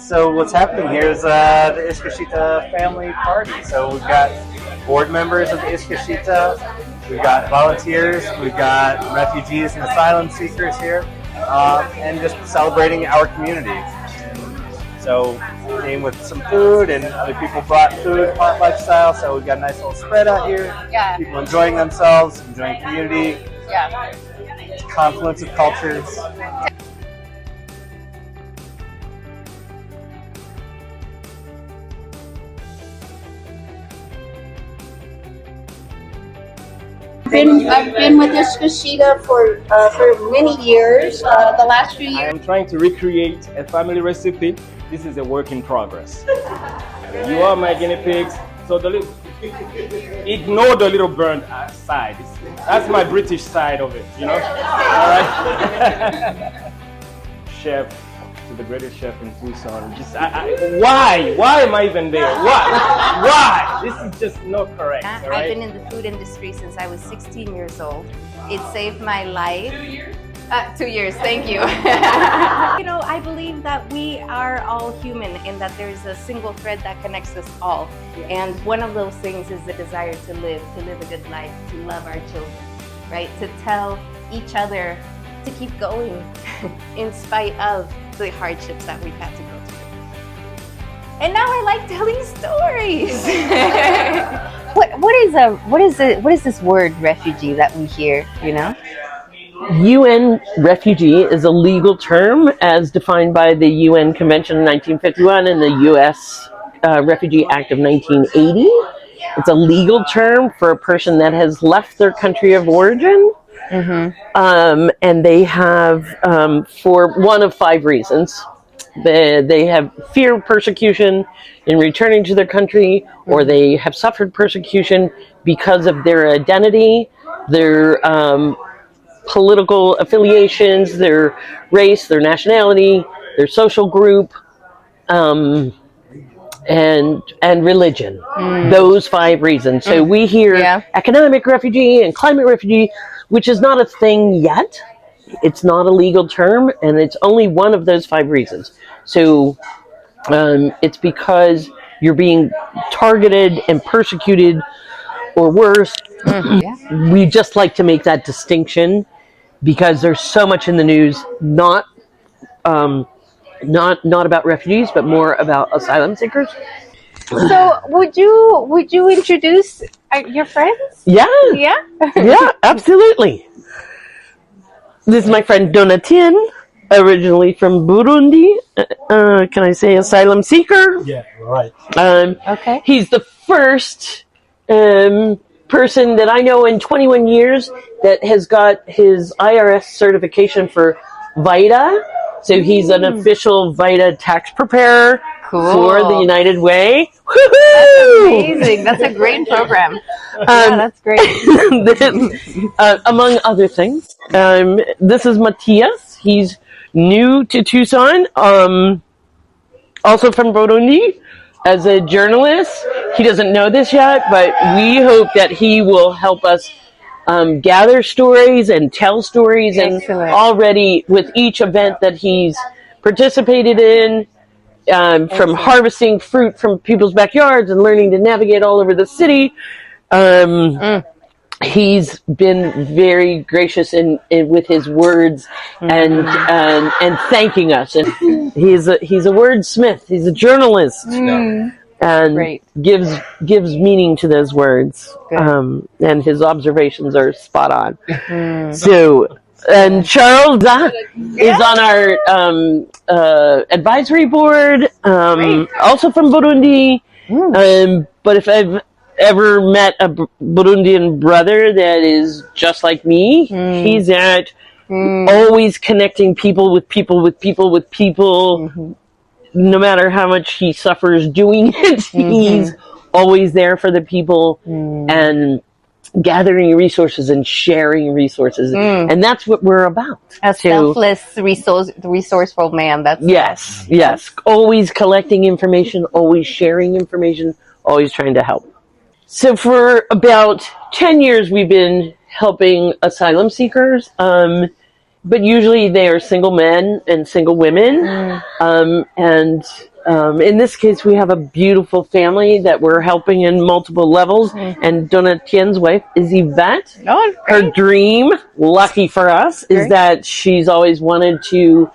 So what's happening here is the Iskashitaa family party. So we've got board members of the Iskashitaa, we've got volunteers, we've got refugees and asylum seekers here, and just celebrating our community. So we came with some food, and other people brought food, potluck style. So we've got a nice little spread out here. Yeah. People enjoying themselves, enjoying community. Yeah. It's a confluence of cultures. I've been with Iskashitaa for many years. The last few I years. am trying to recreate a family recipe. This is a work in progress. You are my guinea pigs. So ignore the little burnt side. That's my British side of it, you know? All right. Chef, to the greatest chef in Tucson. Why am I even there? Why? This is just not correct. All right? I've been in the food industry since I was 16 years old. It saved my life. 2 years? 2 years, thank you. You know, I believe that we are all human and that there's a single thread that connects us all. And one of those things is the desire to live a good life, to love our children, right? To tell each other to keep going in spite of the hardships that we've had to go through. And now I like telling stories. What is this word refugee that we hear, you know? UN refugee is a legal term as defined by the UN Convention of 1951 and the U.S. Refugee Act of 1980. It's a legal term for a person that has left their country of origin. Mm-hmm. And they have, for one of 5 reasons, they have fear of persecution in returning to their country, or they have suffered persecution because of their identity, their political affiliations, their race, their nationality, their social group, and religion. Those 5 reasons. So we hear economic refugee and climate refugee, which is not a thing yet. It's not a legal term, and it's only one of those 5 reasons. So it's because you're being targeted and persecuted, or worse. We just like to make that distinction because there's so much in the news, not about refugees, but more about asylum seekers. So would you introduce your friends? Yeah. Yeah? Yeah, absolutely. This is my friend Donatien, originally from Burundi. Can I say asylum seeker? Yeah, right. Okay. He's the first person that I know in 21 years that has got his IRS certification for VITA. So he's an official VITA tax preparer for the United Way. Woo-hoo! That's amazing. That's a great program. Yeah, that's great. Among other things, this is Matthias. He's new to Tucson, also from Burundi. As a journalist, he doesn't know this yet, but we hope that he will help us gather stories and tell stories. And already with each event that he's participated in, from harvesting fruit from people's backyards and learning to navigate all over the city, he's been very gracious with his words and thanking us. And he's a wordsmith. He's a journalist, and gives meaning to those words. And his observations are spot on. So, and Charles is on our advisory board, also from Burundi. But if I've ever met a Burundian brother that is just like me, he's at always connecting people with people with people with people. No matter how much he suffers doing it, he's always there for the people and gathering resources and sharing resources. And that's what we're about. A selfless, resourceful man. That's yes. Always collecting information, always sharing information, always trying to help. So for about 10 years, we've been helping asylum seekers, but usually they are single men and single women. And in this case, we have a beautiful family that we're helping in multiple levels. And Donna Tien's wife is Yvette. Oh, her dream, lucky for us, is that she's always wanted to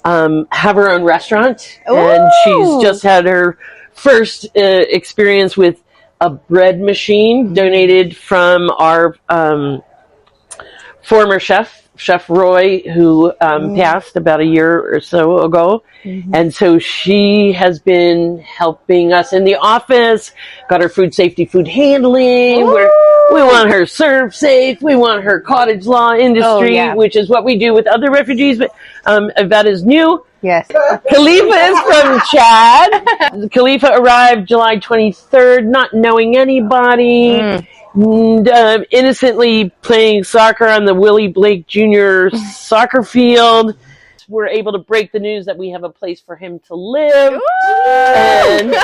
have her own restaurant. Ooh. And she's just had her first experience with a bread machine donated from our former chef Roy, who passed about a year or so ago. And so she has been helping us in the office, got her food safety, food handling. We want her serve safe. We want her cottage law industry, which is what we do with other refugees. But Yvette is new. Yes. Khalifa is from Chad. Khalifa arrived July 23rd, not knowing anybody, and, innocently playing soccer on the Willie Blake Jr. soccer field. We're able to break the news that we have a place for him to live. And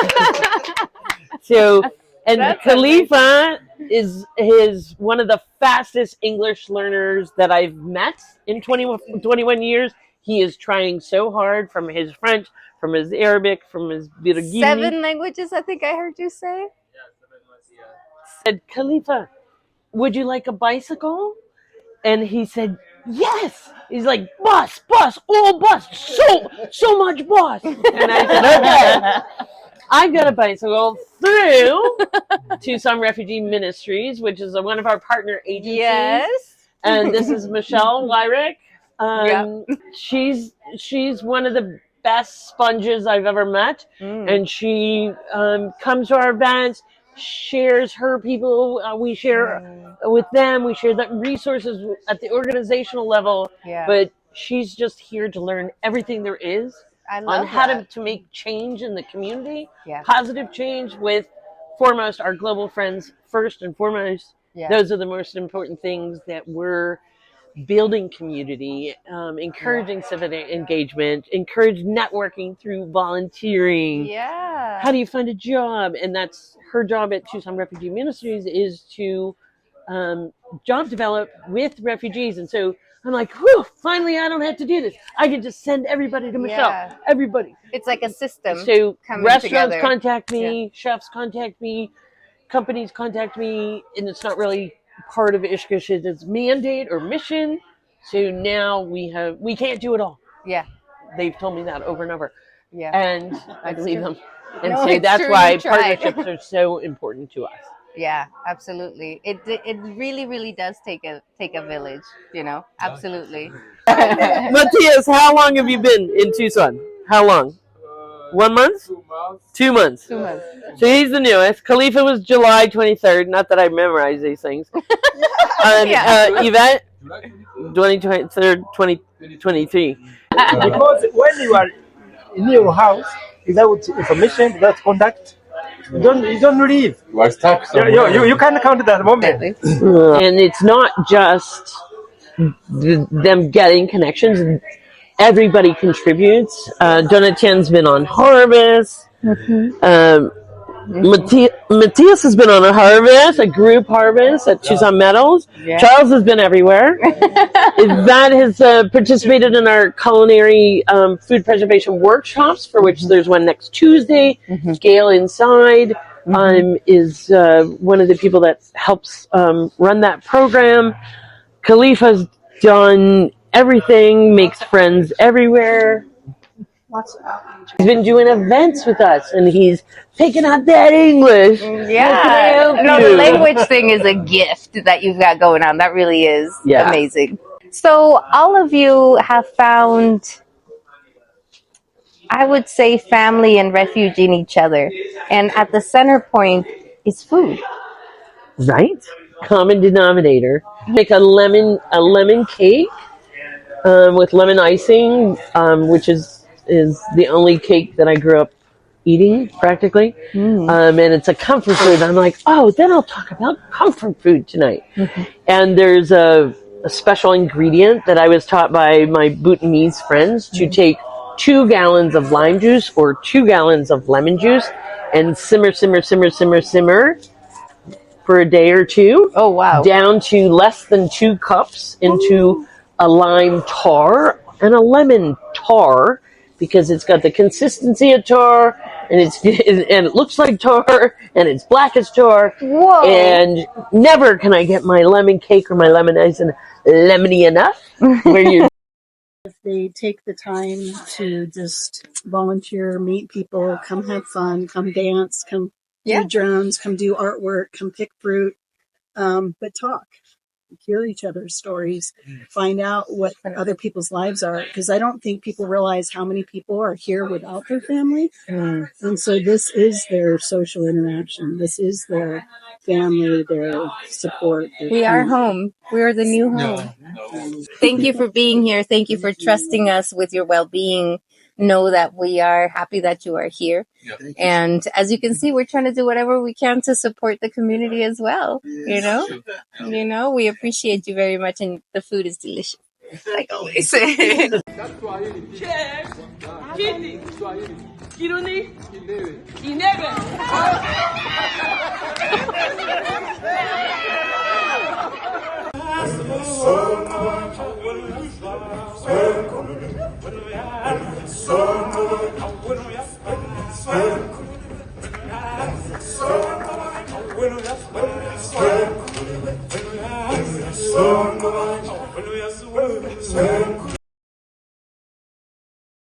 so, and that's Khalifa is one of the fastest English learners that I've met in 21 years. He is trying so hard, from his French, from his Arabic, from his Virgini. 7 languages, I think I heard you say. Said, Khalifa, would you like a bicycle? And he said, yes. He's like, bus, all bus, so much bus. And I said, okay. I got a bicycle through Tucson Refugee Ministries, which is one of our partner agencies. Yes. And this is Michelle Wyrick. She's one of the best sponges I've ever met, and she comes to our events, shares her people. We share with them. We share the resources at the organizational level. But she's just here to learn everything there is on how to make change in the community, positive change with foremost our global friends first and foremost. Those are the most important things that we're building community, encouraging civic engagement, encourage networking through volunteering. How do you find a job? And that's her job at Tucson Refugee Ministries, is to job develop with refugees. And so I'm like, whew, finally I don't have to do this. I can just send everybody to Michelle. Everybody. It's like a system. So restaurants together. contact me, chefs contact me, companies contact me, and it's not really part of Iskashita's mandate or mission. So now we can't do it all. They've told me that over and over. And I believe them. And so that's why partnerships are so important to us. Yeah, absolutely. It really, really does take a village, absolutely. Matthias, how long have you been in Tucson? How long? 1 month? 2 months. 2 months. 2 months. So he's the newest. Khalifa was July 23rd. Not that I memorize these things. And Yvette, 23rd, 2023. Because when you are in your house, without information, without contact, you don't leave. You are stuck. You can't count that moment. And it's not just them getting connections. Everybody contributes. Donatien's been on Harvest. Matthias has been on a harvest, a group harvest at Tucson Meadows. Charles has been everywhere. That has participated in our culinary food preservation workshops, for which there's one next Tuesday. Gail Inside is one of the people that helps run that program. Khalifa's done everything, makes friends everywhere. He's been doing events with us, and he's picking up that English. The language thing is a gift that you've got going on. That really is amazing. So all of you have found, I would say, family and refuge in each other, and at the center point is food. Right? Common denominator. Make a lemon cake with lemon icing, which is the only cake that I grew up eating, practically. And it's a comfort food. I'm like, then I'll talk about comfort food tonight. And there's a special ingredient that I was taught by my Bhutanese friends to take 2 gallons of lime juice or 2 gallons of lemon juice and simmer for a day or two. Oh, wow. Down to less than 2 cups into a lime tar and a lemon tar. because it's got the consistency of tar, and it looks like tar, and it's black as tar. Whoa. And never can I get my lemon cake or my lemon ice and lemony enough. Where you If they take the time to just volunteer, meet people, come have fun, come dance, come do drums, come do artwork, come pick fruit, but talk. Hear each other's stories, find out what other people's lives are, because I don't think people realize how many people are here without their family. And so this is their social interaction. This is their family, their support. We are home. We are the new home. Thank you for being here. Thank you for trusting us with your well-being. Know that we are happy that you are here. And as you can see, we're trying to do whatever we can to support the community as well. You know, we appreciate you very much, and the food is delicious, like always. Son,